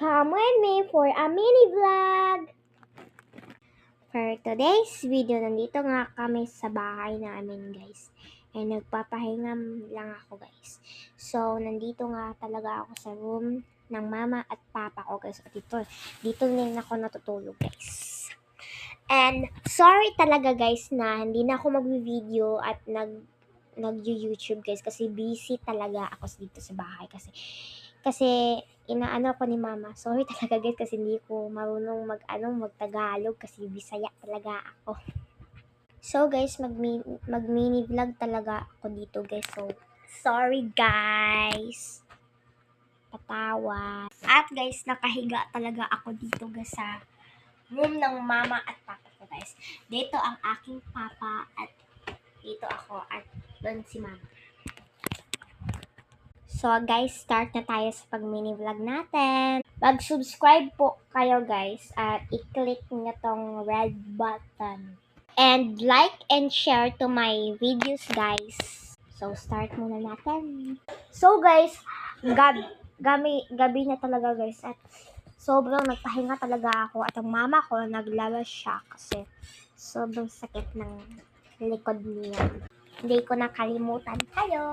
Come with me for a mini vlog! For today's video, nandito nga kami sa bahay namin, guys. And nagpapahinga lang ako, guys. So, nandito nga talaga ako sa room ng mama at papa ko, guys. At dito din ako natutulog, guys. And sorry talaga, guys, na hindi na ako mag-video at nag-YouTube, guys, kasi busy talaga ako dito sa bahay kasi inaano ko ni mama. Sorry talaga, guys, kasi hindi ko marunong magtagalog kasi Bisaya talaga ako. So guys, mag mini vlog talaga ako dito, guys. So sorry, guys. Patawa. At guys, nakahiga talaga ako dito, guys, sa room ng mama at papa ko, guys. Dito ang aking papa at dito ako at doon si mama. So guys, start na tayo sa pag-mini vlog natin. Mag-subscribe po kayo, guys, at i-click nyo tong red button. And like and share to my videos, guys. So start muna natin. So guys, gabi na talaga, guys, at sobrang nagpahinga talaga ako at ang mama ko naglalas siya kasi sobrang sakit ng likod niya. Hindi ko nakalimutan kayo.